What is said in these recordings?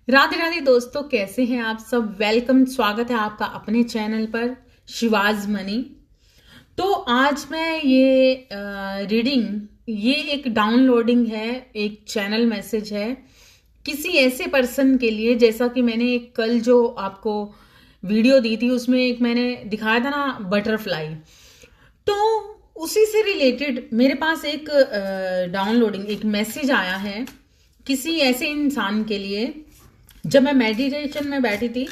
राधे राधे दोस्तों, कैसे हैं आप सब। वेलकम, स्वागत है आपका अपने चैनल पर शिवाज मनी। तो आज मैं ये ये एक डाउनलोडिंग है, एक चैनल मैसेज है किसी ऐसे पर्सन के लिए। जैसा कि मैंने एक कल जो आपको वीडियो दी थी उसमें एक मैंने दिखाया था ना, बटरफ्लाई। तो उसी से रिलेटेड मेरे पास एक डाउनलोडिंग एक मैसेज आया है किसी ऐसे इंसान के लिए। जब मैं मेडिटेशन में बैठी थी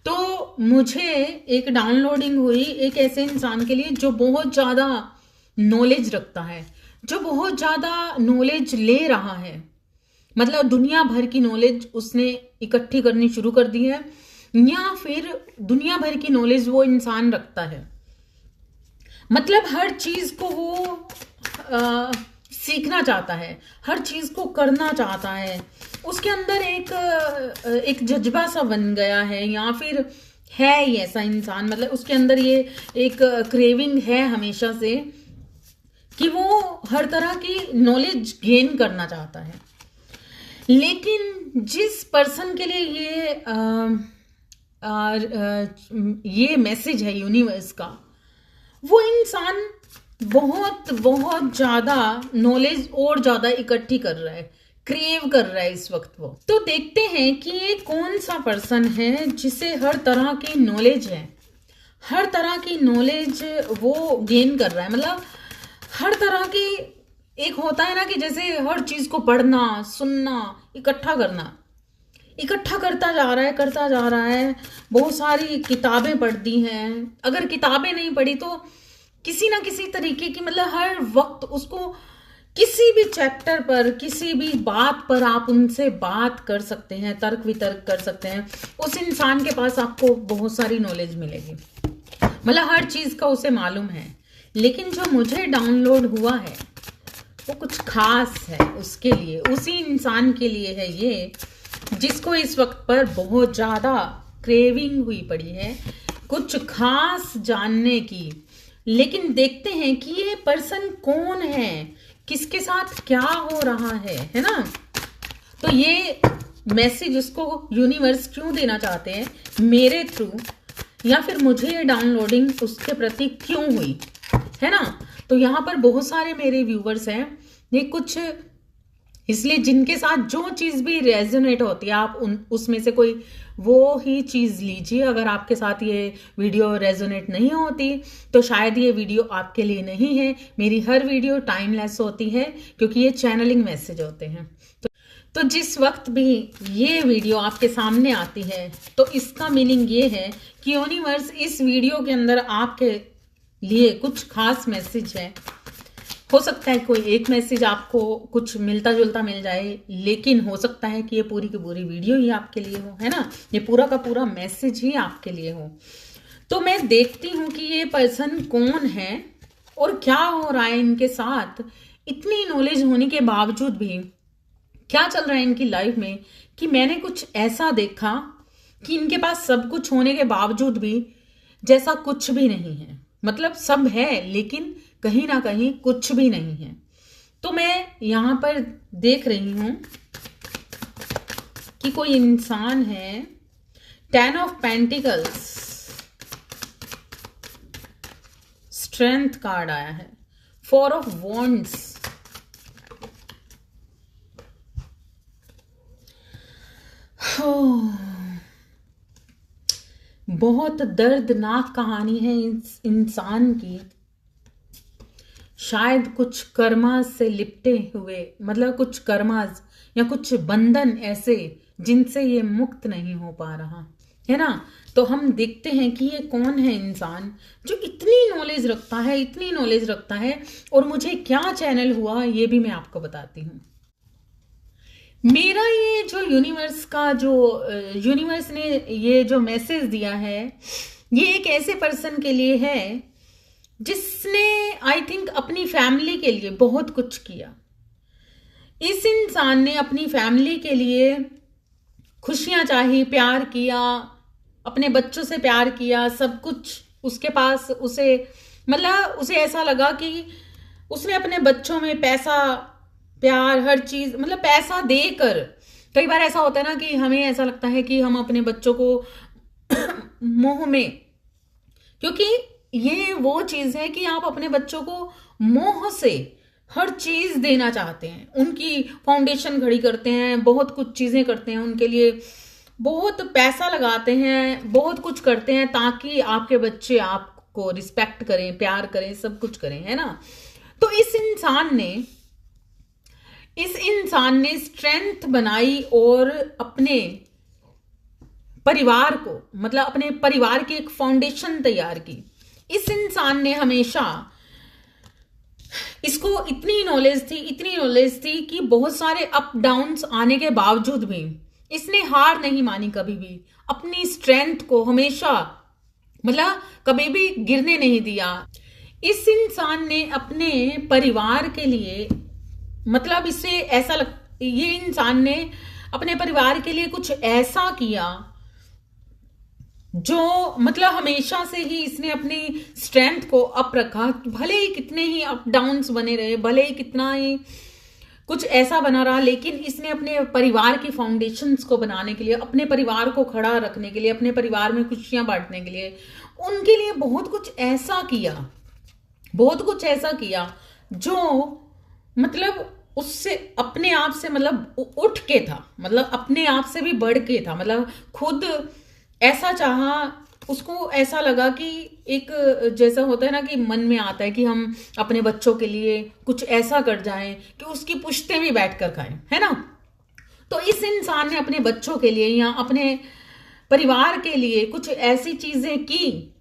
तो मुझे एक डाउनलोडिंग हुई एक ऐसे इंसान के लिए जो बहुत ज़्यादा नॉलेज रखता है, जो बहुत ज़्यादा नॉलेज ले रहा है। मतलब दुनिया भर की नॉलेज उसने इकट्ठी करनी शुरू कर दी है, या फिर दुनिया भर की नॉलेज वो इंसान रखता है। मतलब हर चीज को वो सीखना चाहता है, हर चीज को करना चाहता है। उसके अंदर एक जज्बा सा बन गया है, या फिर है ही ऐसा इंसान। मतलब उसके अंदर ये एक क्रेविंग है हमेशा से कि वो हर तरह की नॉलेज गेन करना चाहता है। लेकिन जिस पर्सन के लिए ये मैसेज है यूनिवर्स का, वो इंसान बहुत बहुत ज्यादा नॉलेज और ज्यादा इकट्ठी कर रहा है, क्रेव कर रहा है इस वक्त वो। तो देखते हैं कि ये कौन सा पर्सन है जिसे हर तरह की नॉलेज है, हर तरह की नॉलेज वो गेन कर रहा है। मतलब हर तरह की, एक होता है ना कि जैसे हर चीज को पढ़ना, सुनना, इकट्ठा करना, इकट्ठा करता जा रहा है। बहुत सारी किताबें पढ़ दी हैं। अगर किताबें नहीं पढ़ी तो किसी ना किसी तरीके की, मतलब हर वक्त उसको किसी भी चैप्टर पर, किसी भी बात पर आप उनसे बात कर सकते हैं, तर्क वितर्क कर सकते हैं। उस इंसान के पास आपको बहुत सारी नॉलेज मिलेगी, मतलब हर चीज का उसे मालूम है। लेकिन जो मुझे डाउनलोड हुआ है वो कुछ खास है उसके लिए, उसी इंसान के लिए है ये, जिसको इस वक्त पर बहुत ज्यादा क्रेविंग हुई पड़ी है कुछ खास जानने की। लेकिन देखते हैं कि ये पर्सन कौन है, किसके साथ क्या हो रहा है ना। तो ये मैसेज उसको यूनिवर्स क्यों देना चाहते हैं मेरे थ्रू, या फिर मुझे ये डाउनलोडिंग उसके प्रति क्यों हुई है ना। तो यहाँ पर बहुत सारे मेरे व्यूवर्स हैं, ये कुछ इसलिए जिनके साथ जो चीज भी रेजोनेट होती है आप उसमें से कोई वो ही चीज लीजिए। अगर आपके साथ ये वीडियो रेजोनेट नहीं होती तो शायद ये वीडियो आपके लिए नहीं है। मेरी हर वीडियो टाइमलेस होती है क्योंकि ये चैनलिंग मैसेज होते हैं। तो जिस वक्त भी ये वीडियो आपके सामने आती है तो इसका मीनिंग ये है कि यूनिवर्स इस वीडियो के अंदर आपके लिए कुछ खास मैसेज है। हो सकता है कोई एक मैसेज आपको कुछ मिलता जुलता मिल जाए, लेकिन हो सकता है कि ये पूरी की पूरी वीडियो ही आपके लिए हो, है ना। ये पूरा का पूरा मैसेज ही आपके लिए हो। तो मैं देखती हूँ कि ये पर्सन कौन है और क्या हो रहा है इनके साथ। इतनी नॉलेज होने के बावजूद भी क्या चल रहा है इनकी लाइफ में कि मैंने कुछ ऐसा देखा कि इनके पास सब कुछ होने के बावजूद भी जैसा कुछ भी नहीं है। मतलब सब है लेकिन कहीं ना कहीं कुछ भी नहीं है। तो मैं यहां पर देख रही हूं कि कोई इंसान है। 10 ऑफ पेंटिकल्स, स्ट्रेंथ कार्ड आया है, 4 ऑफ वॉन्ड्स, बहुत दर्दनाक कहानी है इस इंसान की। शायद कुछ कर्मास से लिपटे हुए, मतलब कुछ कर्मास या कुछ बंधन ऐसे जिनसे ये मुक्त नहीं हो पा रहा है ना। तो हम देखते हैं कि ये कौन है इंसान जो इतनी नॉलेज रखता है, इतनी नॉलेज रखता है। और मुझे क्या चैनल हुआ ये भी मैं आपको बताती हूँ। मेरा ये जो यूनिवर्स ने ये जो मैसेज दिया है, ये एक ऐसे पर्सन के लिए है जिसने आई थिंक अपनी फैमिली के लिए बहुत कुछ किया। इस इंसान ने अपनी फैमिली के लिए खुशियां चाही, प्यार किया, अपने बच्चों से प्यार किया, सब कुछ उसके पास। मतलब उसे ऐसा लगा कि उसने अपने बच्चों में पैसा, प्यार, हर चीज, मतलब पैसा देकर कई बार ऐसा होता है ना कि हमें ऐसा लगता है कि हम अपने बच्चों को मोह में, क्योंकि ये वो चीज है कि आप अपने बच्चों को मोह से हर चीज देना चाहते हैं, उनकी फाउंडेशन खड़ी करते हैं, बहुत कुछ चीजें करते हैं उनके लिए, बहुत पैसा लगाते हैं, बहुत कुछ करते हैं ताकि आपके बच्चे आपको रिस्पेक्ट करें, प्यार करें, सब कुछ करें, है ना। तो इस इंसान ने स्ट्रेंथ बनाई और अपने परिवार को, मतलब अपने परिवार की एक फाउंडेशन तैयार की। इस इंसान ने हमेशा, इसको इतनी नॉलेज थी कि बहुत सारे अप डाउन्स आने के बावजूद भी इसने हार नहीं मानी कभी भी, अपनी स्ट्रेंथ को हमेशा, मतलब कभी भी गिरने नहीं दिया। इस इंसान ने अपने परिवार के लिए, मतलब इसे ऐसा ये इंसान ने अपने परिवार के लिए कुछ ऐसा किया जो, मतलब हमेशा से ही इसने अपनी स्ट्रेंथ को अप रखा, भले ही कितने ही अप डाउन्स बने रहे, भले ही कितना ही कुछ ऐसा बना रहा, लेकिन इसने अपने परिवार की फाउंडेशंस को बनाने के लिए, अपने परिवार को खड़ा रखने के लिए, अपने परिवार में खुशियां बांटने के लिए, उनके लिए बहुत कुछ ऐसा किया जो मतलब उससे अपने आप से, मतलब उठ के था, मतलब अपने आप से भी बढ़ के था, मतलब खुद ऐसा चाहा, उसको ऐसा लगा कि एक, जैसा होता है ना कि मन में आता है कि हम अपने बच्चों के लिए कुछ ऐसा कर जाएं कि उसकी पुश्तें भी बैठ कर खाएं, है ना। तो इस इंसान ने अपने बच्चों के लिए या अपने परिवार के लिए कुछ ऐसी चीजें की,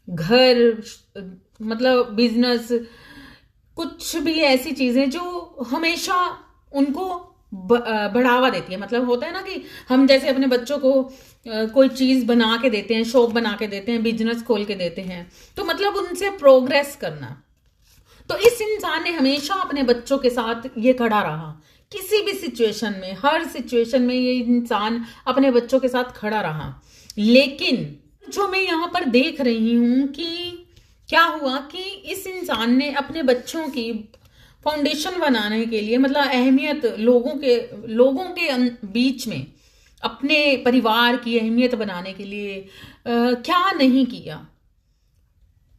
घर, मतलब बिजनेस, कुछ भी ऐसी चीजें जो हमेशा उनको बढ़ावा देती है। मतलब होता है ना कि हम जैसे अपने बच्चों को कोई चीज बना के देते हैं, शॉप बना के देते हैं, बिजनेस खोल के देते हैं, तो मतलब उनसे प्रोग्रेस करना। तो इस इंसान ने हमेशा अपने बच्चों के साथ ये खड़ा रहा, किसी भी सिचुएशन में, हर सिचुएशन में ये इंसान अपने बच्चों के साथ खड़ा रहा। लेकिन जो मैं यहाँ पर देख रही हूं कि क्या हुआ कि इस इंसान ने अपने बच्चों की फाउंडेशन बनाने के लिए, मतलब अहमियत लोगों के बीच में अपने परिवार की अहमियत बनाने के लिए क्या नहीं किया,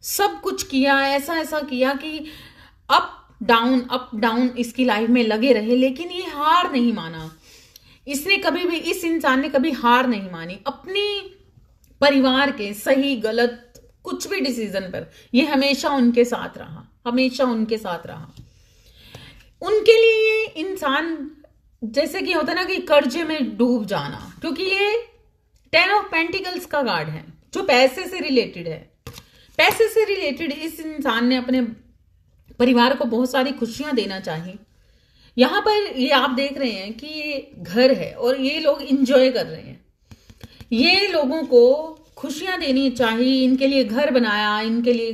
सब कुछ किया, ऐसा किया कि अप डाउन इसकी लाइफ में लगे रहे, लेकिन ये हार नहीं माना। इसने कभी भी, इस इंसान ने कभी हार नहीं मानी अपनी परिवार के सही गलत कुछ भी डिसीजन पर, ये हमेशा उनके साथ रहा, हमेशा उनके साथ रहा। उनके लिए ये इंसान, जैसे कि होता है ना कि कर्जे में डूब जाना, क्योंकि ये 10 ऑफ पेंटिकल्स का कार्ड है जो पैसे से रिलेटेड है। पैसे से रिलेटेड इस इंसान ने अपने परिवार को बहुत सारी खुशियां देना चाहिए। यहां पर ये आप देख रहे हैं कि ये घर है और ये लोग इंजॉय कर रहे हैं, ये लोगों को खुशियां देनी चाहिए, इनके लिए घर बनाया, इनके लिए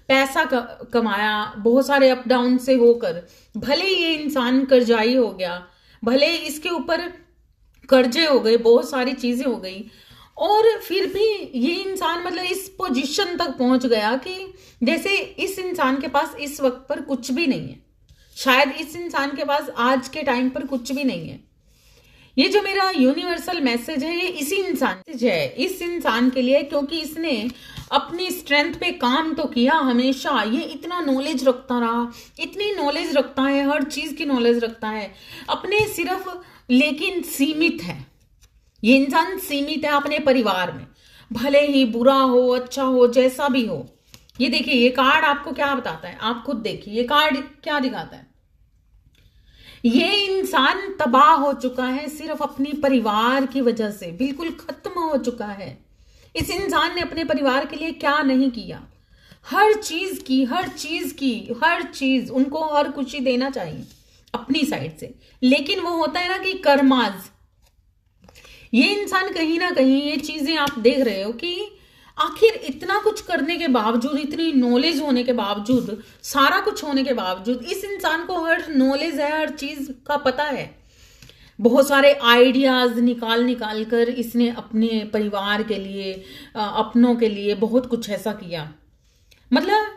पैसा कमाया, बहुत सारे अप डाउन से होकर, भले ये इंसान कर्जाई हो गया, भले इसके ऊपर कर्जे हो गए, बहुत सारी चीजें हो गई, और फिर भी ये इंसान मतलब इस पोजीशन तक पहुंच गया कि जैसे इस इंसान के पास इस वक्त पर कुछ भी नहीं है, शायद इस इंसान के पास आज के टाइम पर कुछ भी नहीं है। ये जो मेरा यूनिवर्सल मैसेज है ये इसी इंसान से है, इस इंसान के लिए, क्योंकि इसने अपनी स्ट्रेंथ पे काम तो किया हमेशा। ये इतना नॉलेज रखता रहा, इतनी नॉलेज रखता है, हर चीज की नॉलेज रखता है अपने सिर्फ, लेकिन सीमित है ये इंसान, सीमित है अपने परिवार में, भले ही बुरा हो अच्छा हो जैसा भी हो। ये देखिए ये कार्ड आपको क्या बताता है, आप खुद देखिए ये कार्ड क्या दिखाता है। ये इंसान तबाह हो चुका है सिर्फ अपनी परिवार की वजह से, बिल्कुल खत्म हो चुका है। इस इंसान ने अपने परिवार के लिए क्या नहीं किया, हर चीज उनको हर खुशी देना चाहिए अपनी साइड से, लेकिन वो होता है ना कि कर्माज, ये इंसान कहीं ना कहीं ये चीजें आप देख रहे हो कि आखिर इतना कुछ करने के बावजूद, इतनी नॉलेज होने के बावजूद, सारा कुछ होने के बावजूद, इस इंसान को हर नॉलेज है, हर चीज का पता है, बहुत सारे आइडियाज निकाल कर इसने अपने परिवार के लिए, अपनों के लिए बहुत कुछ ऐसा किया। मतलब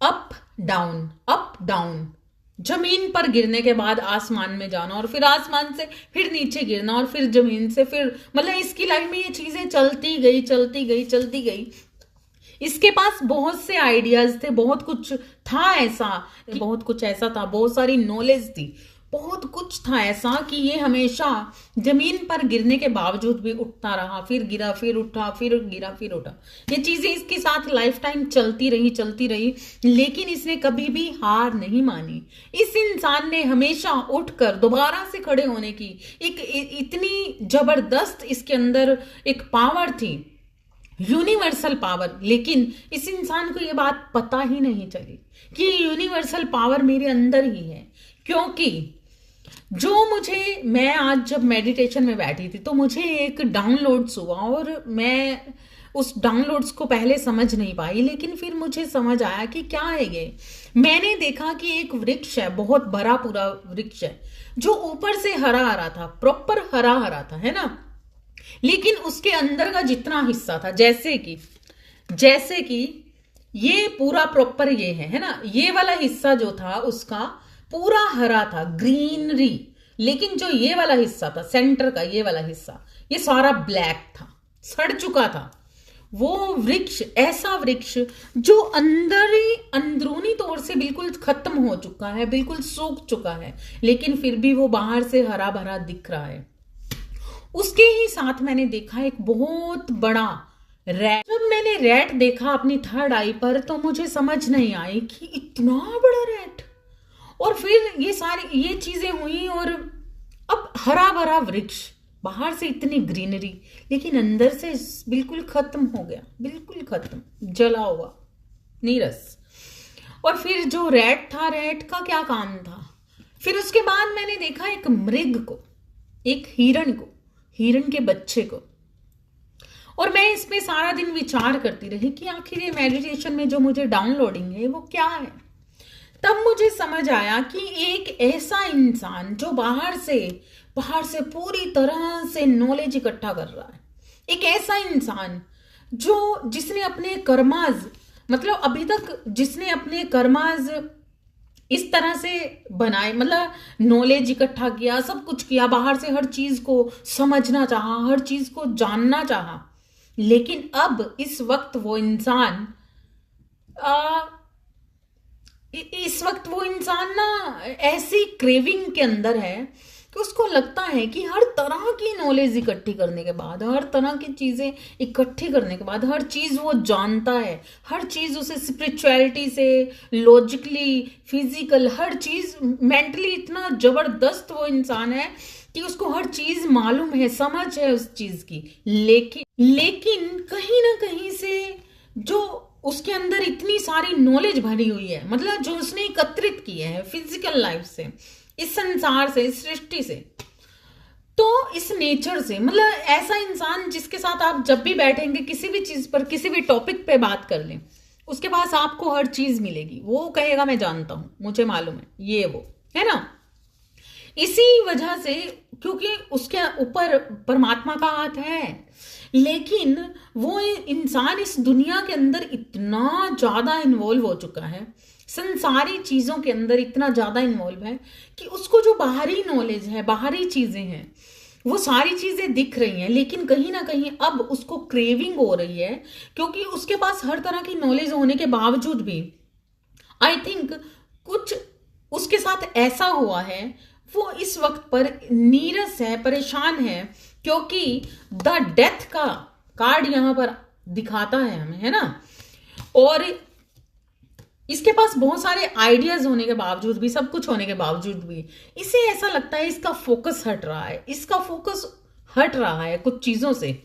अप डाउन जमीन पर गिरने के बाद आसमान में जाना, और फिर आसमान से फिर नीचे गिरना, और फिर जमीन से फिर, मतलब इसकी लाइफ में ये चीजें चलती गई चलती गई चलती गई। इसके पास बहुत से आइडियाज थे, बहुत कुछ था ऐसा, बहुत कुछ ऐसा था, बहुत सारी नॉलेज थी, बहुत कुछ था ऐसा कि ये हमेशा जमीन पर गिरने के बावजूद भी उठता रहा, फिर गिरा, फिर उठा, फिर गिरा, फिर उठा। ये चीजें इसके साथ लाइफ टाइम चलती रही, लेकिन इसने कभी भी हार नहीं मानी। इस इंसान ने हमेशा उठकर दोबारा से खड़े होने की एक इतनी जबरदस्त इसके अंदर एक पावर थी, यूनिवर्सल पावर। लेकिन इस इंसान को ये बात पता ही नहीं चली कि ये यूनिवर्सल पावर मेरे अंदर ही है, क्योंकि मैं आज जब मेडिटेशन में बैठी थी तो मुझे एक डाउनलोड्स हुआ, और मैं उस डाउनलोड्स को पहले समझ नहीं पाई, लेकिन फिर मुझे समझ आया कि क्या है ये। मैंने देखा कि एक वृक्ष है, बहुत बड़ा पूरा वृक्ष है, जो ऊपर से हरा हरा था, प्रॉपर हरा हरा था, है ना। लेकिन उसके अंदर का जितना हिस्सा था, जैसे कि ये पूरा प्रॉपर ये है ना, ये वाला हिस्सा जो था उसका पूरा हरा था, ग्रीनरी। लेकिन जो ये वाला हिस्सा था, सेंटर का ये वाला हिस्सा, ये सारा ब्लैक था, सड़ चुका था। वो वृक्ष, ऐसा वृक्ष जो अंदरूनी तौर से बिल्कुल खत्म हो चुका है, बिल्कुल सूख चुका है, लेकिन फिर भी वो बाहर से हरा भरा दिख रहा है। उसके ही साथ मैंने देखा एक बहुत बड़ा रैट। जब मैंने रैट देखा अपनी थर्ड आई पर, तो मुझे समझ नहीं आई कि इतना बड़ा रैट। और फिर ये चीजें हुई, और अब हरा भरा वृक्ष, बाहर से इतनी ग्रीनरी, लेकिन अंदर से बिल्कुल खत्म हो गया, बिल्कुल खत्म, जला हुआ, नीरस। और फिर जो रैट था, रैट का क्या काम था। फिर उसके बाद मैंने देखा एक मृग को, एक हिरण के बच्चे को। और मैं इस पे सारा दिन विचार करती रही कि आखिर ये मेडिटेशन में जो मुझे डाउनलोडिंग है वो क्या है। तब मुझे समझ आया कि एक ऐसा इंसान जो बाहर से पूरी तरह से नॉलेज इकट्ठा कर रहा है, एक ऐसा इंसान जिसने अपने कर्माज, मतलब अभी तक जिसने अपने कर्माज इस तरह से बनाए, मतलब नॉलेज इकट्ठा किया, सब कुछ किया, बाहर से हर चीज को समझना चाहा, हर चीज को जानना चाहा, लेकिन अब इस वक्त वो इंसान ना ऐसी क्रेविंग के अंदर है कि उसको लगता है कि हर तरह की नॉलेज इकट्ठी करने के बाद, हर तरह की चीजें इकट्ठी करने के बाद, हर चीज वो जानता है, हर चीज उसे स्पिरिचुअलिटी से, लॉजिकली, फिजिकल, हर चीज मेंटली इतना जबरदस्त वो इंसान है कि उसको हर चीज मालूम है, समझ है उस चीज की। लेकिन कहीं ना कहीं से जो उसके अंदर इतनी सारी नॉलेज भरी हुई है, मतलब जो उसने एकत्रित की है फिजिकल लाइफ से, इस संसार से, इस सृष्टि से, तो इस नेचर से, मतलब ऐसा इंसान जिसके साथ आप जब भी बैठेंगे, किसी भी चीज पर, किसी भी टॉपिक पे बात कर लें, उसके पास आपको हर चीज मिलेगी। वो कहेगा मैं जानता हूं, मुझे मालूम है, ये वो है ना। इसी वजह से, क्योंकि उसके ऊपर परमात्मा का हाथ है, लेकिन वो इंसान इस दुनिया के अंदर इतना ज्यादा इन्वॉल्व हो चुका है, संसारी चीजों के अंदर इतना ज्यादा इन्वॉल्व है कि उसको जो बाहरी नॉलेज है, बाहरी चीजें हैं, वो सारी चीजें दिख रही हैं, लेकिन कहीं ना कहीं अब उसको क्रेविंग हो रही है, क्योंकि उसके पास हर तरह की नॉलेज होने के बावजूद भी आई थिंक कुछ उसके साथ ऐसा हुआ है, वो इस वक्त पर नीरस है, परेशान है, क्योंकि द डेथ का कार्ड यहां पर दिखाता है हमें, है ना। और इसके पास बहुत सारे आइडियाज होने के बावजूद भी, सब कुछ होने के बावजूद भी, इसे ऐसा लगता है इसका फोकस हट रहा है कुछ चीजों से,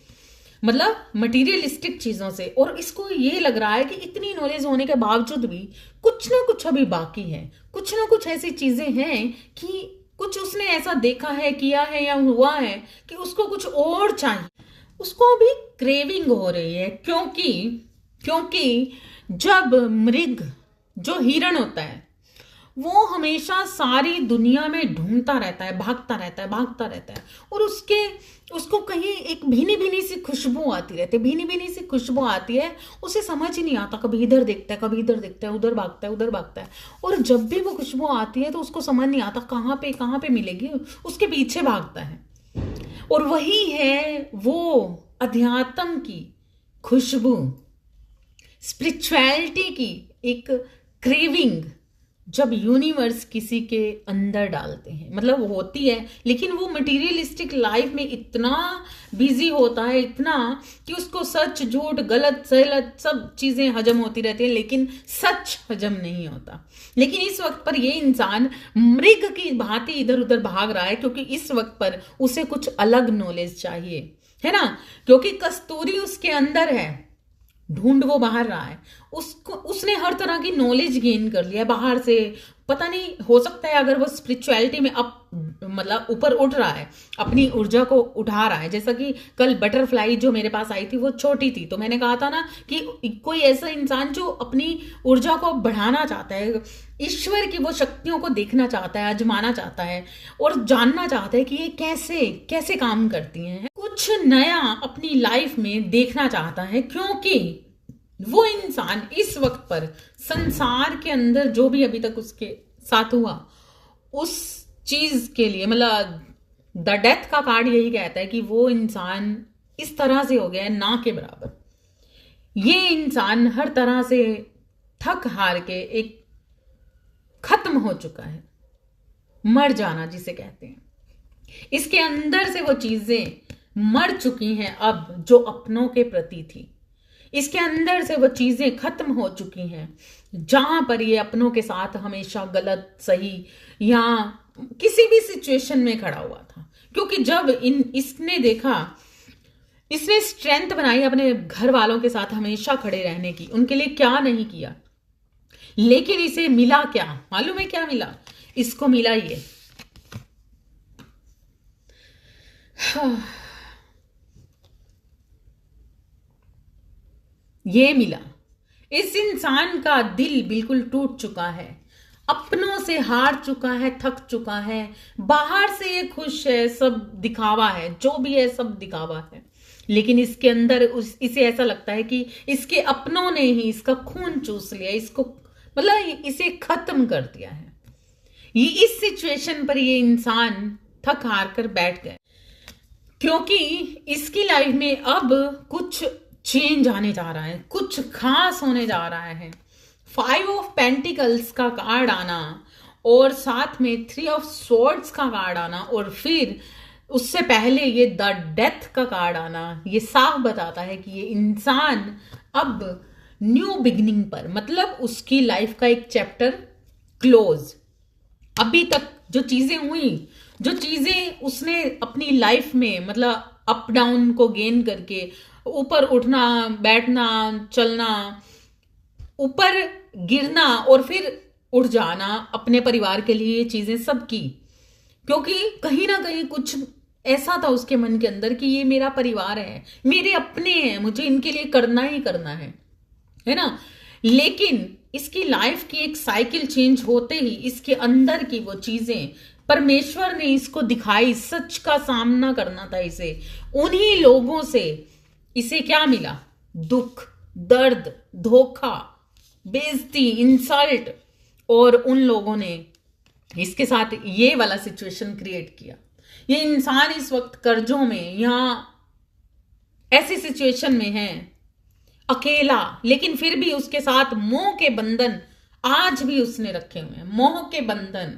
मतलब मटेरियलिस्टिक चीजों से। और इसको ये लग रहा है कि इतनी नॉलेज होने के बावजूद भी कुछ ना कुछ अभी बाकी है, कुछ ना कुछ ऐसी चीजें हैं कि कुछ उसने ऐसा देखा है, किया है या हुआ है कि उसको कुछ और चाहिए, उसको भी क्रेविंग हो रही है। क्योंकि जब मृग, जो हिरण होता है, वो हमेशा सारी दुनिया में ढूंढता रहता है, भागता रहता है, और उसको कहीं एक भीनी भीनी सी खुशबू आती रहती है, भीनी भीनी सी खुशबू आती है, उसे समझ ही नहीं आता, कभी इधर देखता है, कभी इधर देखता है, उधर भागता है, उधर भागता है, और जब भी वो खुशबू आती है तो उसको समझ नहीं आता कहाँ पे मिलेगी, उसके पीछे भागता है। और वही है वो अध्यात्म की खुशबू, स्पिरिचुअलिटी की एक क्रेविंग, जब यूनिवर्स किसी के अंदर डालते हैं, मतलब होती है, लेकिन वो मटेरियलिस्टिक लाइफ में इतना बिजी होता है, इतना कि उसको सच झूठ गलत सलत सब चीजें हजम होती रहती हैं, लेकिन सच हजम नहीं होता। लेकिन इस वक्त पर ये इंसान मृग की भांति इधर उधर भाग रहा है, क्योंकि इस वक्त पर उसे कुछ अलग नॉलेज चाहिए, है ना, क्योंकि कस्तूरी उसके अंदर है, ढूंढ वो बाहर रहा है, उसको उसने हर तरह की नॉलेज गेन कर लिया बाहर से। पता नहीं, हो सकता है अगर वो स्पिरिचुअलिटी में मतलब ऊपर उठ रहा है, अपनी ऊर्जा को उठा रहा है, जैसा कि कल बटरफ्लाई जो मेरे पास आई थी वो छोटी थी, तो मैंने कहा था ना कि कोई ऐसा इंसान जो अपनी ऊर्जा को बढ़ाना चाहता है, ईश्वर की वो शक्तियों को देखना चाहता है, आजमाना चाहता है और जानना चाहता है कि ये कैसे कैसे काम करती हैं, कुछ नया अपनी लाइफ में देखना चाहता है, क्योंकि वो इंसान इस वक्त पर संसार के अंदर जो भी अभी तक उसके साथ हुआ उस चीज के लिए, मतलब द डेथ का कार्ड यही कहता है कि वो इंसान इस तरह से हो गया है ना के बराबर। ये इंसान हर तरह से थक हार के एक खत्म हो चुका है, मर जाना जिसे कहते हैं। इसके अंदर से वो चीजें मर चुकी हैं अब जो अपनों के प्रति थी, इसके अंदर से वो चीजें खत्म हो चुकी हैं जहां पर ये अपनों के साथ हमेशा गलत सही या किसी भी सिचुएशन में खड़ा हुआ था। क्योंकि जब इसने देखा, इसने स्ट्रेंथ बनाई अपने घर वालों के साथ हमेशा खड़े रहने की, उनके लिए क्या नहीं किया, लेकिन इसे मिला क्या मालूम है? क्या मिला इसको? मिला ये मिला, इस इंसान का दिल बिल्कुल टूट चुका है, अपनों से हार चुका है, थक चुका है, बाहर से ये खुश है, सब दिखावा है, जो भी है सब दिखावा है, लेकिन इसके अंदर इसे ऐसा लगता है कि इसके अपनों ने ही इसका खून चूस लिया, इसको मतलब इसे खत्म कर दिया है। ये इस सिचुएशन पर ये इंसान थक हार कर बैठ गए, क्योंकि इसकी लाइफ में अब कुछ चेंज आने जा रहा है, कुछ खास होने जा रहा है। 5 ऑफ पेंटिकल्स का कार्ड आना और साथ में 3 ऑफ स्वॉर्ड्स का कार्ड आना और फिर उससे पहले ये द डेथ का कार्ड आना, ये साफ बताता है कि ये इंसान अब न्यू बिगिनिंग पर, मतलब उसकी लाइफ का एक चैप्टर क्लोज। अभी तक जो चीजें हुई, जो चीजें उसने अपनी लाइफ में मतलब अप डाउन को गेन करके ऊपर उठना, बैठना, चलना, ऊपर गिरना और फिर उठ जाना, अपने परिवार के लिए ये चीजें सब की, क्योंकि कहीं ना कहीं कुछ ऐसा था उसके मन के अंदर कि ये मेरा परिवार है, मेरे अपने हैं, मुझे इनके लिए करना ही करना है ना। लेकिन इसकी लाइफ की एक साइकिल चेंज होते ही इसके अंदर की वो चीजें परमेश्वर ने इसको दिखाई, सच का सामना करना था इसे। उन्हीं लोगों से इसे क्या मिला? दुख, दर्द, धोखा, बेइज्जती, इंसल्ट, और उन लोगों ने इसके साथ ये वाला सिचुएशन क्रिएट किया। ये इंसान इस वक्त कर्जों में या ऐसी सिचुएशन में है, अकेला, लेकिन फिर भी उसके साथ मोह के बंधन आज भी उसने रखे हुए हैं, मोह के बंधन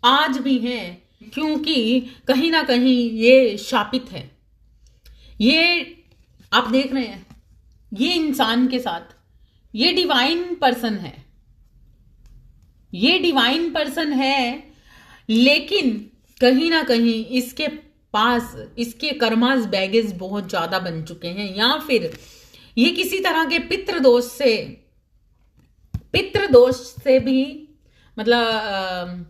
आज भी हैं, क्योंकि कहीं ना कहीं ये शापित है। ये आप देख रहे हैं, ये इंसान के साथ ये डिवाइन पर्सन है, ये डिवाइन पर्सन है, लेकिन कहीं ना कहीं इसके पास इसके कर्मास बैगेज बहुत ज्यादा बन चुके हैं, या फिर ये किसी तरह के पितृदोष से भी मतलब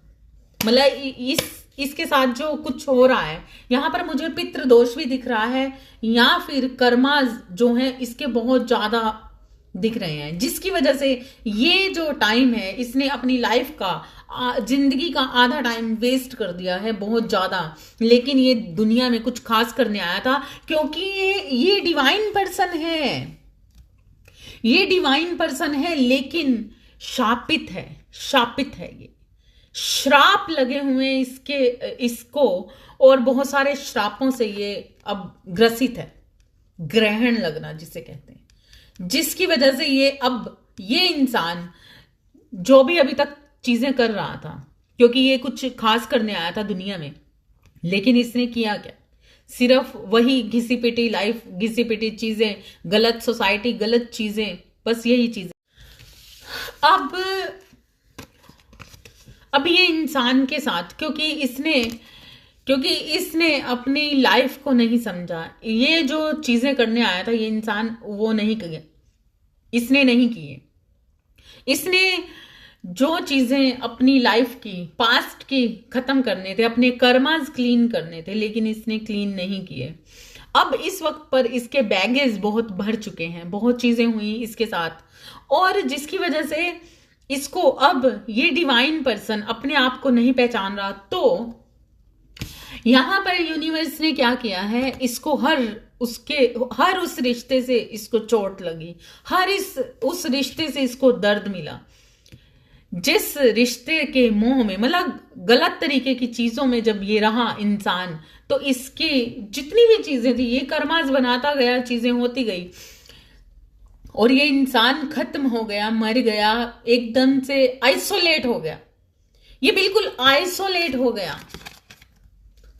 इसके साथ जो कुछ हो रहा है, यहां पर मुझे पितृदोष भी दिख रहा है, या फिर कर्मास जो है इसके बहुत ज्यादा दिख रहे हैं, जिसकी वजह से ये जो टाइम है इसने अपनी लाइफ का जिंदगी का आधा टाइम वेस्ट कर दिया है, बहुत ज्यादा। लेकिन ये दुनिया में कुछ खास करने आया था, क्योंकि ये डिवाइन पर्सन है, ये डिवाइन पर्सन है, लेकिन शापित है, शापित है, ये श्राप लगे हुए इसको, और बहुत सारे श्रापों से ये अब ग्रसित है, ग्रहण लगना जिसे कहते हैं, जिसकी वजह से ये इंसान जो भी अभी तक चीजें कर रहा था, क्योंकि ये कुछ खास करने आया था दुनिया में, लेकिन इसने किया क्या? सिर्फ वही घिसी पिटी लाइफ, घिसी पिटी चीजें, गलत सोसाइटी, गलत चीजें, बस यही चीजें। अब ये इंसान के साथ, क्योंकि इसने अपनी लाइफ को नहीं समझा, ये जो चीजें करने आया था ये इंसान वो नहीं किया, इसने नहीं किए। इसने जो चीजें अपनी लाइफ की, पास्ट की खत्म करने थे, अपने कर्मास क्लीन करने थे, लेकिन इसने क्लीन नहीं किए। अब इस वक्त पर इसके बैगेज बहुत भर चुके हैं, बहुत चीजें हुई इसके साथ, और जिसकी वजह से इसको अब ये डिवाइन पर्सन अपने आप को नहीं पहचान रहा। तो यहां पर यूनिवर्स ने क्या किया है, इसको हर उस रिश्ते से इसको चोट लगी, उस रिश्ते से इसको दर्द मिला, जिस रिश्ते के मोह में, मतलब गलत तरीके की चीजों में जब ये रहा इंसान, तो इसकी जितनी भी चीजें थी ये कर्मास बनाता गया, चीजें होती गई, और ये इंसान खत्म हो गया, मर गया, एकदम से आइसोलेट हो गया, ये बिल्कुल आइसोलेट हो गया।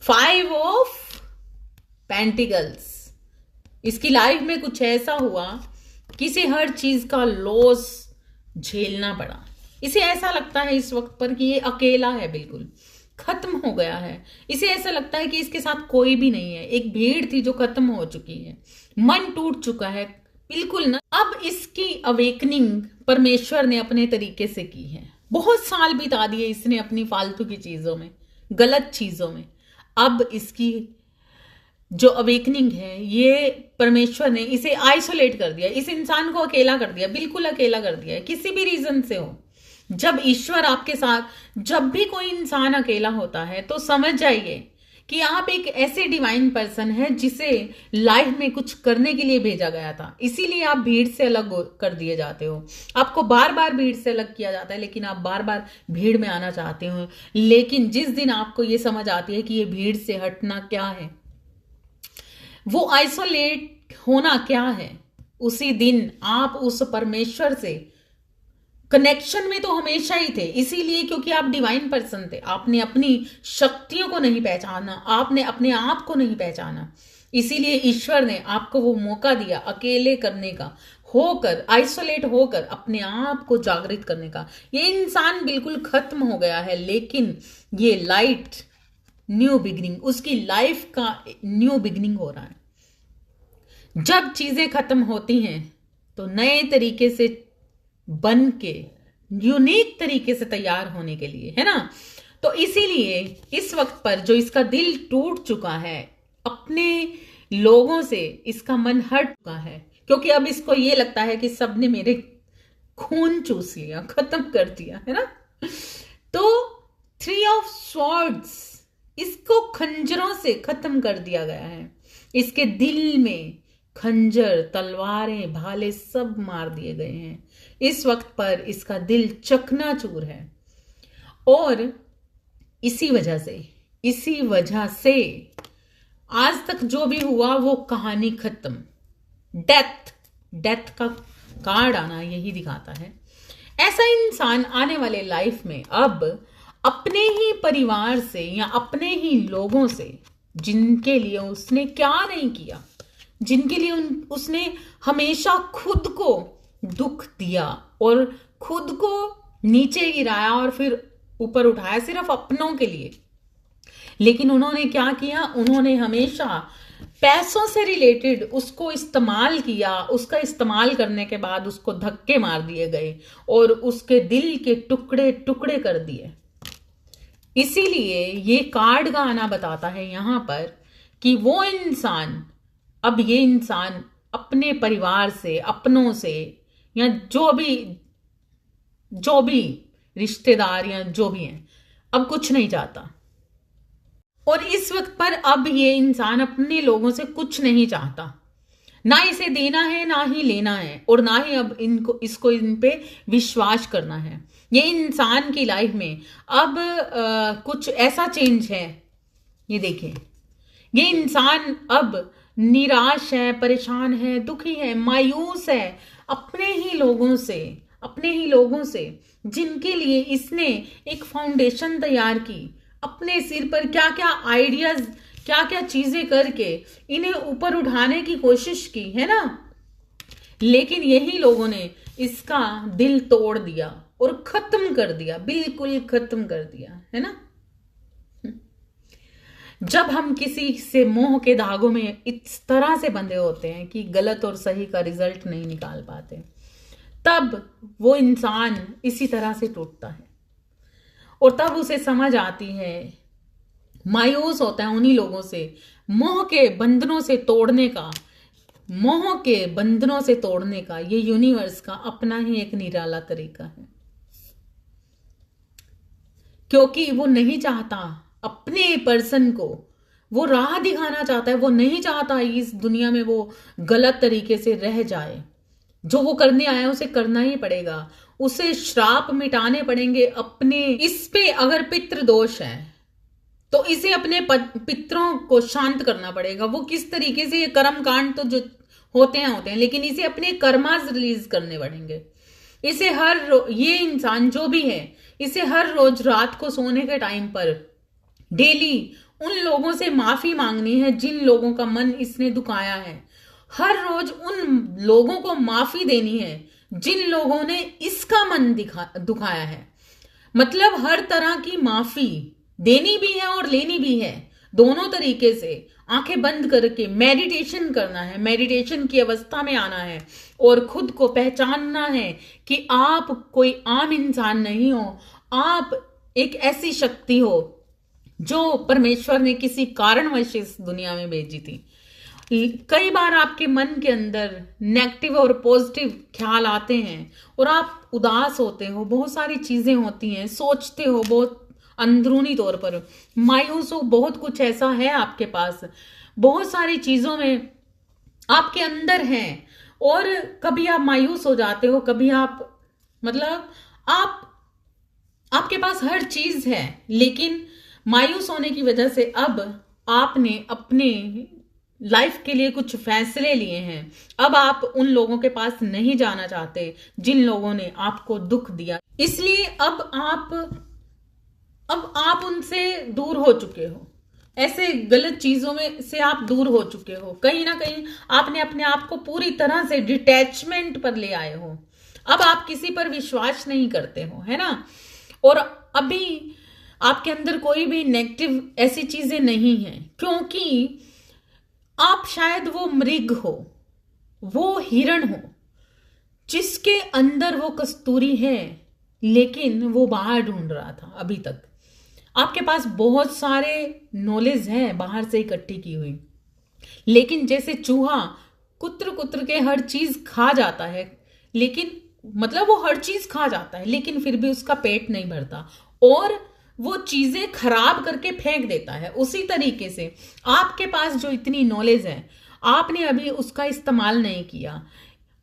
5 ऑफ पेंटिकल्स, इसकी लाइफ में कुछ ऐसा हुआ कि इसे हर चीज का लॉस झेलना पड़ा। इसे ऐसा लगता है इस वक्त पर कि ये अकेला है, बिल्कुल खत्म हो गया है। इसे ऐसा लगता है कि इसके साथ कोई भी नहीं है, एक भीड़ थी जो खत्म हो चुकी है, मन टूट चुका है बिल्कुल ना। अब इसकी अवेकनिंग परमेश्वर ने अपने तरीके से की है। बहुत साल बिता दिए इसने अपनी फालतू की चीजों में, गलत चीजों में। अब इसकी जो अवेकनिंग है, ये परमेश्वर ने इसे आइसोलेट कर दिया, इस इंसान को अकेला कर दिया, बिल्कुल अकेला कर दिया है, किसी भी रीजन से हो। जब ईश्वर आपके साथ, जब भी कोई इंसान अकेला होता है, तो समझ जाइए कि आप एक ऐसे डिवाइन पर्सन है जिसे लाइफ में कुछ करने के लिए भेजा गया था। इसीलिए आप भीड़ से अलग कर दिए जाते हो, आपको बार बार भीड़ से अलग किया जाता है, लेकिन आप बार बार भीड़ में आना चाहते हो। लेकिन जिस दिन आपको ये समझ आती है कि ये भीड़ से हटना क्या है, वो आइसोलेट होना क्या है, उसी दिन आप उस परमेश्वर से कनेक्शन में तो हमेशा ही थे। इसीलिए क्योंकि आप डिवाइन पर्सन थे, आपने अपनी शक्तियों को नहीं पहचाना, आपने अपने आप को नहीं पहचाना, इसीलिए ईश्वर ने आपको वो मौका दिया अकेले करने का, होकर आइसोलेट होकर अपने आप को जागृत करने का। ये इंसान बिल्कुल खत्म हो गया है, लेकिन ये लाइट न्यू बिगिनिंग, उसकी लाइफ का न्यू बिगिनिंग हो रहा है। जब चीजें खत्म होती हैं तो नए तरीके से बन के, यूनिक तरीके से तैयार होने के लिए, है ना। तो इसीलिए इस वक्त पर जो इसका दिल टूट चुका है, अपने लोगों से इसका मन हट चुका है, क्योंकि अब इसको ये लगता है कि सबने मेरे खून चूस लिया, खत्म कर दिया, है ना। तो 3 ऑफ स्वॉर्ड्स, इसको खंजरों से खत्म कर दिया गया है। इसके दिल में खंजर, तलवारें, भाले सब मार दिए गए हैं। इस वक्त पर इसका दिल चकनाचूर है, और इसी वजह से आज तक जो भी हुआ वो कहानी खत्म। डेथ का कार्ड आना यही दिखाता है। ऐसा इंसान आने वाले लाइफ में अब अपने ही परिवार से या अपने ही लोगों से, जिनके लिए उसने क्या नहीं किया, जिनके लिए उसने हमेशा खुद को दुख दिया और खुद को नीचे गिराया और फिर ऊपर उठाया सिर्फ अपनों के लिए, लेकिन उन्होंने क्या किया, उन्होंने हमेशा पैसों से रिलेटेड उसको इस्तेमाल किया। उसका इस्तेमाल करने के बाद उसको धक्के मार दिए गए और उसके दिल के टुकड़े टुकड़े कर दिए। इसीलिए ये कार्ड का आना बताता है यहां पर कि वो इंसान, अब ये इंसान अपने परिवार से, अपनों से या जो भी रिश्तेदार या जो भी हैं, अब कुछ नहीं चाहता। और इस वक्त पर अब ये इंसान अपने लोगों से कुछ नहीं चाहता, ना इसे देना है ना ही लेना है, और ना ही अब इसको इन पे विश्वास करना है। ये इंसान की लाइफ में अब कुछ ऐसा चेंज है, ये देखें, ये इंसान अब निराश है, परेशान है, दुखी है, मायूस है अपने ही लोगों से जिनके लिए इसने एक फाउंडेशन तैयार की, अपने सिर पर क्या क्या आइडियाज, क्या क्या चीजें करके इन्हें ऊपर उठाने की कोशिश की है ना, लेकिन यही लोगों ने इसका दिल तोड़ दिया और खत्म कर दिया, बिल्कुल खत्म कर दिया, है ना। जब हम किसी से मोह के धागों में इस तरह से बंधे होते हैं कि गलत और सही का रिजल्ट नहीं निकाल पाते, तब वो इंसान इसी तरह से टूटता है, और तब उसे समझ आती है, मायूस होता है उन्हीं लोगों से। मोह के बंधनों से तोड़ने का ये यूनिवर्स का अपना ही एक निराला तरीका है, क्योंकि वो नहीं चाहता अपने पर्सन को, वो राह दिखाना चाहता है। वो नहीं चाहता इस दुनिया में वो गलत तरीके से रह जाए। जो वो करने आया उसे करना ही पड़ेगा, उसे श्राप मिटाने पड़ेंगे अपने। इस पे अगर पितृ दोष है तो इसे अपने पितरों को शांत करना पड़ेगा। वो किस तरीके से, ये कर्म कांड तो जो होते हैं, लेकिन इसे अपने कर्मास रिलीज करने पड़ेंगे। इसे ये इंसान जो भी है, इसे हर रोज रात को सोने के टाइम पर डेली उन लोगों से माफी मांगनी है जिन लोगों का मन इसने दुखाया है। हर रोज उन लोगों को माफी देनी है जिन लोगों ने इसका मन दुखाया है। मतलब हर तरह की माफी देनी भी है और लेनी भी है, दोनों तरीके से। आंखें बंद करके मेडिटेशन करना है, मेडिटेशन की अवस्था में आना है और खुद को पहचानना है कि आप कोई आम इंसान नहीं हो, आप एक ऐसी शक्ति हो जो परमेश्वर ने किसी कारणवश इस दुनिया में भेजी थी। कई बार आपके मन के अंदर नेगेटिव और पॉजिटिव ख्याल आते हैं और आप उदास होते हो, बहुत सारी चीजें होती हैं, सोचते हो बहुत अंदरूनी तौर पर, मायूस हो, बहुत कुछ ऐसा है आपके पास, बहुत सारी चीजों में आपके अंदर हैं, और कभी आप मायूस हो जाते हो, कभी आप आपके पास हर चीज है, लेकिन मायूस होने की वजह से अब आपने अपने लाइफ के लिए कुछ फैसले लिए हैं। अब आप उन लोगों के पास नहीं जाना चाहते जिन लोगों ने आपको दुख दिया, इसलिए अब आप उनसे दूर हो चुके हो। ऐसे गलत चीजों में से आप दूर हो चुके हो। कहीं ना कहीं आपने अपने आप को पूरी तरह से डिटैचमेंट पर ले आए हो। अब आप किसी पर विश्वास नहीं करते हो, है ना। और अभी आपके अंदर कोई भी नेगेटिव ऐसी चीजें नहीं है, क्योंकि आप शायद वो मृग हो, वो हिरण हो जिसके अंदर वो कस्तूरी है, लेकिन वो बाहर ढूंढ रहा था। अभी तक आपके पास बहुत सारे नॉलेज है बाहर से इकट्ठी की हुई, लेकिन जैसे चूहा कुत्र के हर चीज खा जाता है, लेकिन वो हर चीज खा जाता है, लेकिन फिर भी उसका पेट नहीं भरता और वो चीजें खराब करके फेंक देता है। उसी तरीके से आपके पास जो इतनी नॉलेज है, आपने अभी उसका इस्तेमाल नहीं किया।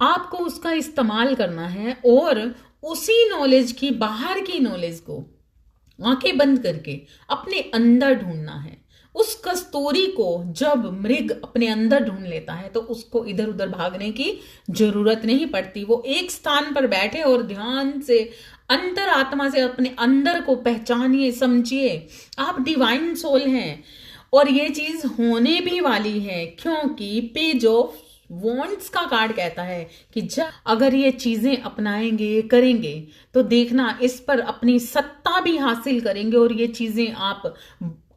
आपको उसका इस्तेमाल करना है और उसी नॉलेज की, बाहर की नॉलेज को आंखें बंद करके अपने अंदर ढूंढना है। उस कस्तूरी को जब मृग अपने अंदर ढूंढ लेता है तो उसको इधर उधर भागने की जरूरत नहीं पड़ती। वो एक स्थान पर बैठे और ध्यान से अंतर आत्मा से अपने अंदर को पहचानिए, समझिए। आप डिवाइन सोल हैं और ये चीज होने भी वाली है, क्योंकि पेज ऑफ वॉन्ट्स का कार्ड कहता है कि जब अगर ये चीजें अपनाएंगे, करेंगे, तो देखना इस पर अपनी सत्ता भी हासिल करेंगे और ये चीजें आप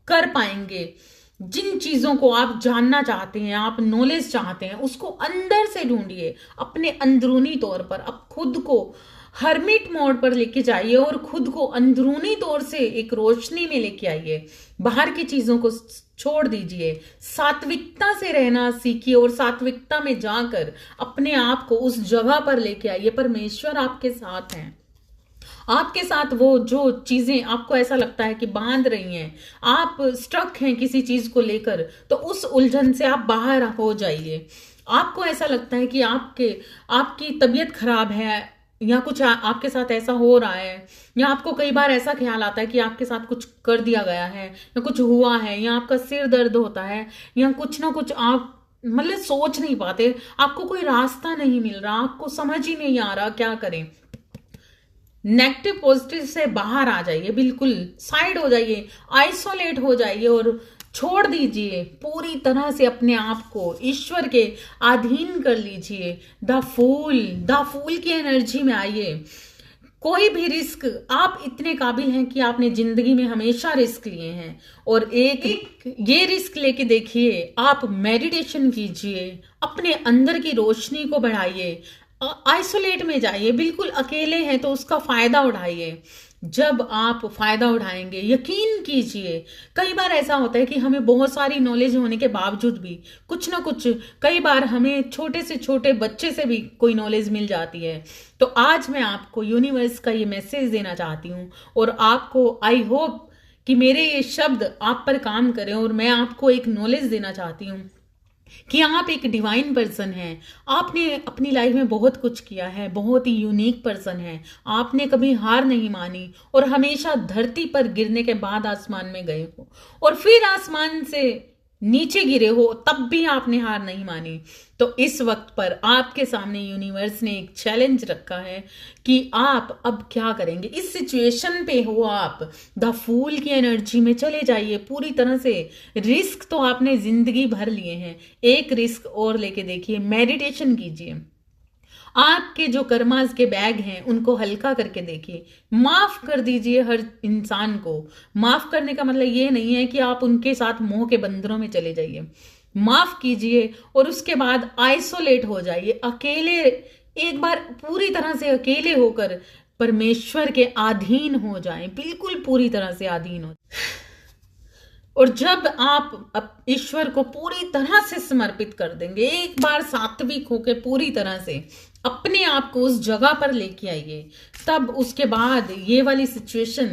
कर पाएंगे। जिन चीजों को आप जानना चाहते हैं, आप नॉलेज चाहते हैं, उसको अंदर से ढूंढिए, अपने अंदरूनी तौर पर। अब खुद को हर्मिट मोड पर लेके जाइए और खुद को अंदरूनी तौर से एक रोशनी में लेके आइए। बाहर की चीजों को छोड़ दीजिए, सात्विकता से रहना सीखिए और सात्विकता में जाकर अपने आप को उस जगह पर लेके आइए। परमेश्वर आपके साथ हैं। आपके साथ वो जो चीजें आपको ऐसा लगता है कि बांध रही हैं, आप स्ट्रक हैं किसी चीज को लेकर, तो उस उलझन से आप बाहर हो जाइए। आपको ऐसा लगता है कि आपकी तबीयत खराब है या कुछ आपके साथ ऐसा हो रहा है, या आपको कई बार ऐसा ख्याल आता है कि आपके साथ कुछ कर दिया गया है या कुछ हुआ है, या आपका सिर दर्द होता है, या कुछ ना कुछ आप मतलब सोच नहीं पाते, आपको कोई रास्ता नहीं मिल रहा, आपको समझ ही नहीं आ रहा क्या करें। नेगेटिव पॉजिटिव से बाहर आ जाइए, बिल्कुल साइड हो जाइए, आइसोलेट हो जाइए और छोड़ दीजिए पूरी तरह से अपने आप को ईश्वर के अधीन कर लीजिए। द फूल की एनर्जी में आइए। कोई भी रिस्क, आप इतने काबिल हैं कि आपने जिंदगी में हमेशा रिस्क लिए हैं, और एक ये रिस्क लेके देखिए। आप मेडिटेशन कीजिए, अपने अंदर की रोशनी को बढ़ाइए, आइसोलेट में जाइए, बिल्कुल अकेले हैं तो उसका फायदा उठाइए। जब आप फायदा उठाएंगे, यकीन कीजिए, कई बार ऐसा होता है कि हमें बहुत सारी नॉलेज होने के बावजूद भी कुछ ना कुछ, कई बार हमें छोटे से छोटे बच्चे से भी कोई नॉलेज मिल जाती है। तो आज मैं आपको यूनिवर्स का ये मैसेज देना चाहती हूँ, और आपको आई होप कि मेरे ये शब्द आप पर काम करें, और मैं आपको एक नॉलेज देना चाहती हूँ कि आप एक डिवाइन पर्सन हैं। आपने अपनी लाइफ में बहुत कुछ किया है, बहुत ही यूनिक पर्सन है। आपने कभी हार नहीं मानी और हमेशा धरती पर गिरने के बाद आसमान में गए हो, और फिर आसमान से नीचे गिरे हो, तब भी आपने हार नहीं मानी। तो इस वक्त पर आपके सामने यूनिवर्स ने एक चैलेंज रखा है कि आप अब क्या करेंगे। इस सिचुएशन पे हो आप, द फूल की एनर्जी में चले जाइए पूरी तरह से। रिस्क तो आपने जिंदगी भर लिए हैं, एक रिस्क और लेके देखिए, मेडिटेशन कीजिए। आपके जो कर्मास के बैग हैं उनको हल्का करके देखिए, माफ कर दीजिए हर इंसान को। माफ करने का मतलब ये नहीं है कि आप उनके साथ मोह के बंधनों में चले जाइए। माफ कीजिए और उसके बाद आइसोलेट हो जाइए, अकेले, एक बार पूरी तरह से अकेले होकर परमेश्वर के अधीन हो जाएं, बिल्कुल पूरी तरह से अधीन हो। और जब आप ईश्वर को पूरी तरह से समर्पित कर देंगे, एक बार सात्विक होकर पूरी तरह से अपने आप को उस जगह पर लेके आइए, तब उसके बाद ये वाली सिचुएशन,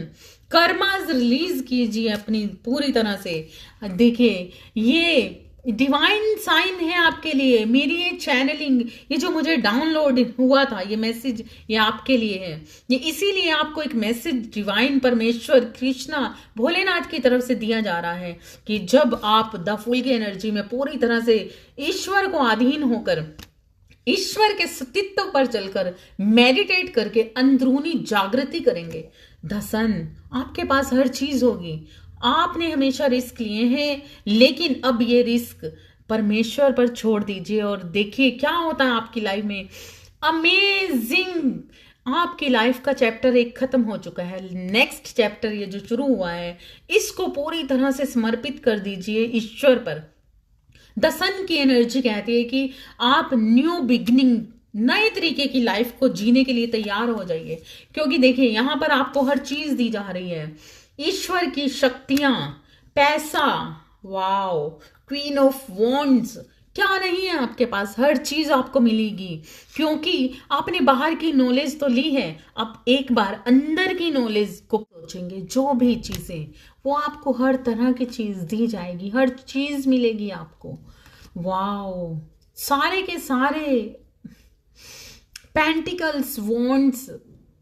कर्मास रिलीज कीजिए अपनी पूरी तरह से। देखिए, ये डिवाइन साइन है आपके लिए। मेरी ये चैनलिंग, ये जो मुझे डाउनलोड हुआ था, ये मैसेज ये आपके लिए है। ये इसीलिए आपको एक मैसेज डिवाइन परमेश्वर कृष्णा भोलेनाथ की तरफ से दिया जा रहा है कि जब आप द फूल की एनर्जी में पूरी तरह से ईश्वर को अधीन होकर, ईश्वर के अस्तित्व पर चलकर, मेडिटेट करके अंदरूनी जागृति करेंगे, द सन, आपके पास हर चीज होगी। आपने हमेशा रिस्क लिए हैं, लेकिन अब ये रिस्क परमेश्वर पर छोड़ दीजिए और देखिए क्या होता है आपकी लाइफ में। अमेजिंग! आपकी लाइफ का चैप्टर एक खत्म हो चुका है। नेक्स्ट चैप्टर ये जो शुरू हुआ है, इसको पूरी तरह से समर्पित कर दीजिए ईश्वर पर। द सन की एनर्जी कहती है कि आप न्यू बिगिनिंग, नए तरीके की लाइफ को जीने के लिए तैयार हो जाइए, क्योंकि देखिए यहां पर आपको हर चीज दी जा रही है। ईश्वर की शक्तियां, पैसा, वाओ, क्वीन ऑफ वॉन्ड्स, क्या नहीं है आपके पास, हर चीज आपको मिलेगी, क्योंकि आपने बाहर की नॉलेज तो ली है। अब एक बार अंदर की नॉलेज को सोचेंगे, जो भी चीजें, वो आपको हर तरह की चीज दी जाएगी, हर चीज मिलेगी आपको। वाओ, सारे के सारे पेंटिकल्स, वॉन्ड्स,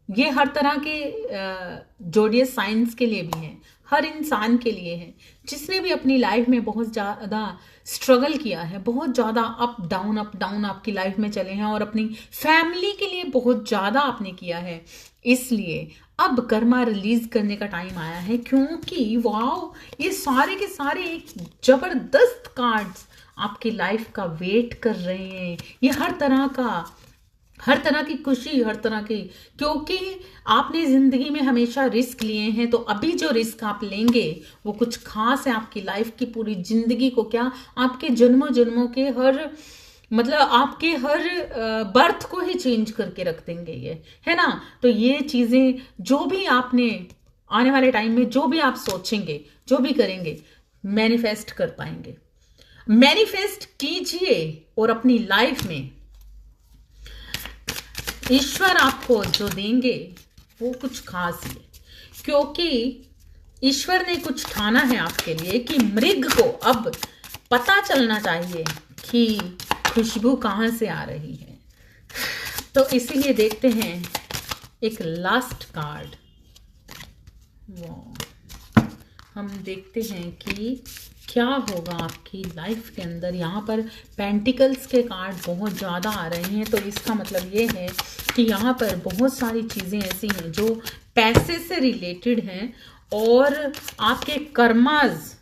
ये हर तरह के जोडियस साइंस के लिए भी हैं, हर इंसान के लिए है जिसने भी अपनी लाइफ में बहुत ज़्यादा स्ट्रगल किया है, बहुत ज़्यादा अप डाउन आपकी लाइफ में चले हैं, और अपनी फैमिली के लिए बहुत ज़्यादा आपने किया है। इसलिए अब कर्मा रिलीज करने का टाइम आया है, क्योंकि वाओ, ये सारे के सारे एक जबरदस्त कार्ड्स आपकी लाइफ का वेट कर रहे हैं। ये हर तरह की खुशी, हर तरह की, क्योंकि आपने जिंदगी में हमेशा रिस्क लिए हैं, तो अभी जो रिस्क आप लेंगे वो कुछ खास है आपकी लाइफ की पूरी जिंदगी को, क्या आपके जन्मों जन्मों के हर मतलब आपके हर बर्थ को ही चेंज करके रख देंगे ये, है ना। तो ये चीजें जो भी आपने आने वाले टाइम में जो भी आप सोचेंगे, जो भी करेंगे, मैनिफेस्ट कर पाएंगे। मैनिफेस्ट कीजिए और अपनी लाइफ में ईश्वर आपको जो देंगे वो कुछ खास है, क्योंकि ईश्वर ने कुछ ठाना है आपके लिए कि मृग को अब पता चलना चाहिए कि खुशबू कहाँ से आ रही है। तो इसीलिए देखते हैं एक लास्ट कार्ड। हम देखते हैं कि क्या होगा आपकी लाइफ के अंदर। यहाँ पर पेंटिकल्स के कार्ड बहुत ज़्यादा आ रहे हैं, तो इसका मतलब ये है कि यहाँ पर बहुत सारी चीज़ें ऐसी हैं जो पैसे से रिलेटेड हैं और आपके कर्मास,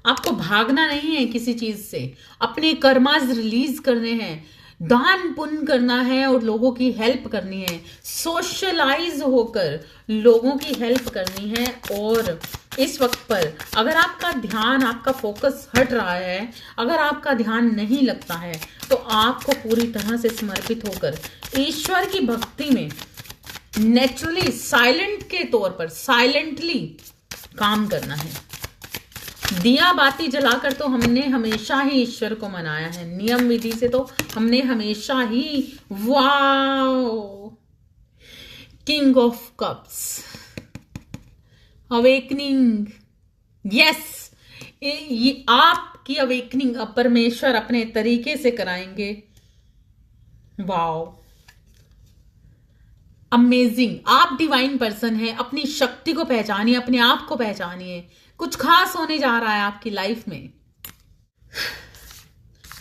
आपको भागना नहीं है किसी चीज से, अपने कर्मास रिलीज करने हैं, दान पुण्य करना है और लोगों की हेल्प करनी है, सोशलाइज होकर लोगों की हेल्प करनी है। और इस वक्त पर अगर आपका ध्यान, आपका फोकस हट रहा है, अगर आपका ध्यान नहीं लगता है, तो आपको पूरी तरह से समर्पित होकर ईश्वर की भक्ति में नेचुरली साइलेंट के तौर पर साइलेंटली काम करना है। दिया बाती जलाकर तो हमने हमेशा ही ईश्वर को मनाया है, नियम विधि से तो हमने हमेशा ही। Wow, king of cups, awakening, yes, ये आपकी अवेकनिंग अब परमेश्वर अपने तरीके से कराएंगे। Wow, amazing. आप डिवाइन पर्सन हैं, अपनी शक्ति को पहचानिए, अपने आप को पहचानिए। कुछ खास होने जा रहा है आपकी लाइफ में।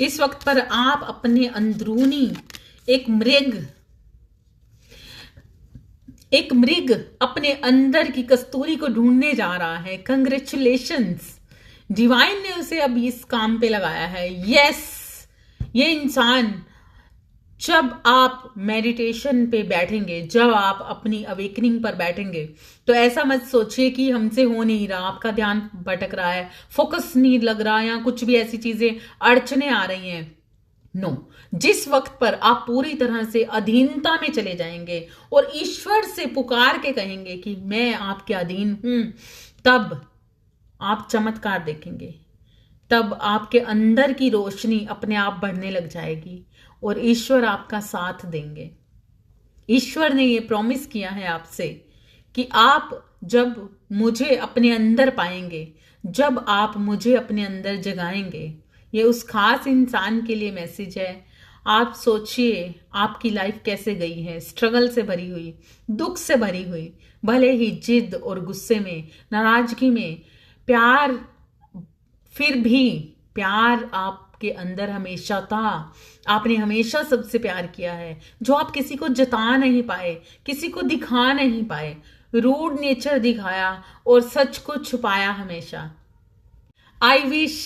इस वक्त पर आप अपने अंदरूनी एक मृग अपने अंदर की कस्तूरी को ढूंढने जा रहा है। कंग्रेचुलेशंस, डिवाइन ने उसे अब इस काम पे लगाया है। यस, ये इंसान जब आप मेडिटेशन पे बैठेंगे, जब आप अपनी अवेकनिंग पर बैठेंगे, तो ऐसा मत सोचिए कि हमसे हो नहीं रहा, आपका ध्यान भटक रहा है, फोकस नहीं लग रहा, या कुछ भी ऐसी चीजें अड़चने आ रही हैं। नो, जिस वक्त पर आप पूरी तरह से अधीनता में चले जाएंगे और ईश्वर से पुकार के कहेंगे कि मैं आपके अधीन हूं, तब आप चमत्कार देखेंगे। तब आपके अंदर की रोशनी अपने आप बढ़ने लग जाएगी और ईश्वर आपका साथ देंगे। ईश्वर ने ये प्रॉमिस किया है आपसे कि आप जब मुझे अपने अंदर पाएंगे, जब आप मुझे अपने अंदर जगाएंगे। ये उस खास इंसान के लिए मैसेज है। आप सोचिए आपकी लाइफ कैसे गई है, स्ट्रगल से भरी हुई, दुख से भरी हुई, भले ही जिद और गुस्से में, नाराजगी में, प्यार, फिर भी प्यार आपके अंदर हमेशा था। आपने हमेशा सबसे प्यार किया है, जो आप किसी को जता नहीं पाए, किसी को दिखा नहीं पाए, रूड नेचर दिखाया और सच को छुपाया हमेशा। आई विश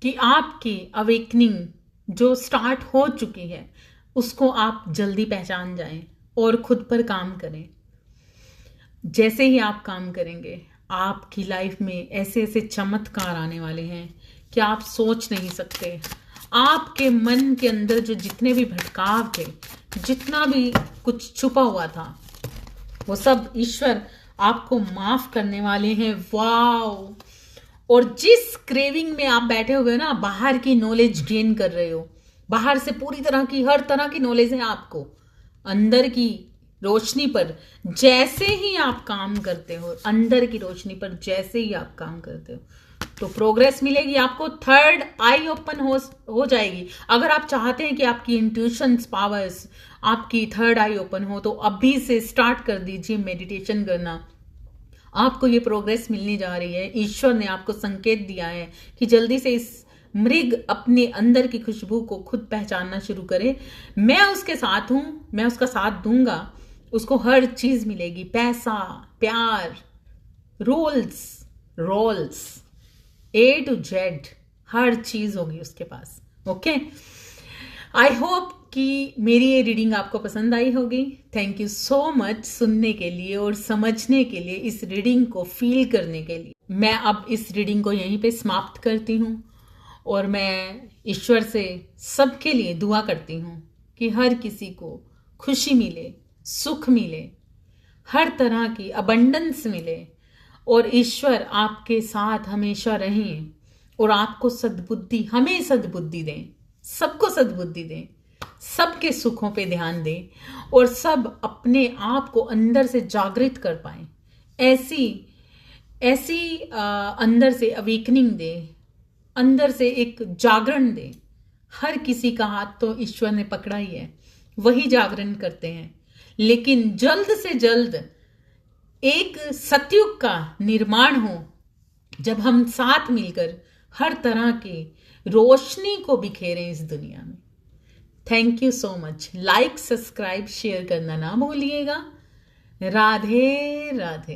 कि आपकी अवेकनिंग जो स्टार्ट हो चुकी है उसको आप जल्दी पहचान जाएं और खुद पर काम करें। जैसे ही आप काम करेंगे, आपकी लाइफ में ऐसे ऐसे चमत्कार आने वाले हैं कि आप सोच नहीं सकते। आपके मन के अंदर जो जितने भी भटकाव थे, जितना भी कुछ छुपा हुआ था, वो सब ईश्वर आपको माफ करने वाले हैं। वाओ! और जिस क्रेविंग में आप बैठे हुए हो ना, बाहर की नॉलेज गेन कर रहे हो, बाहर से पूरी तरह की हर तरह की नॉलेज है आपको, अंदर की रोशनी पर जैसे ही आप काम करते हो, अंदर की रोशनी पर जैसे ही आप काम करते हो, तो प्रोग्रेस मिलेगी आपको। थर्ड आई ओपन हो जाएगी। अगर आप चाहते हैं कि आपकी इंट्यूशंस पावर्स, आपकी थर्ड आई ओपन हो, तो अभी से स्टार्ट कर दीजिए मेडिटेशन करना। आपको ये प्रोग्रेस मिलने जा रही है। ईश्वर ने आपको संकेत दिया है कि जल्दी से इस मृग अपने अंदर की खुशबू को खुद पहचानना शुरू करे। मैं उसके साथ हूं, मैं उसका साथ दूंगा, उसको हर चीज मिलेगी, पैसा, प्यार, रोल्स, A to Z, हर चीज होगी उसके पास। ओके, आई होप कि मेरी ये रीडिंग आपको पसंद आई होगी। थैंक यू सो मच सुनने के लिए और समझने के लिए, इस रीडिंग को फील करने के लिए। मैं अब इस रीडिंग को यहीं पे समाप्त करती हूँ और मैं ईश्वर से सबके लिए दुआ करती हूँ कि हर किसी को खुशी मिले, सुख मिले, हर तरह की अबंडेंस मिले और ईश्वर आपके साथ हमेशा रहें और आपको सद्बुद्धि, हमें सद्बुद्धि दें, सबको सद्बुद्धि दें, सबके सुखों पे ध्यान दें और सब अपने आप को अंदर से जागृत कर पाएं। ऐसी अंदर से अवेकनिंग दे, अंदर से एक जागरण दे। हर किसी का हाथ तो ईश्वर ने पकड़ा ही है, वही जागरण करते हैं, लेकिन जल्द से जल्द एक सतयुग का निर्माण हो जब हम साथ मिलकर हर तरह की रोशनी को बिखेरें इस दुनिया में। Thank you so much. Like, subscribe, share करना ना भूलिएगा। राधे राधे।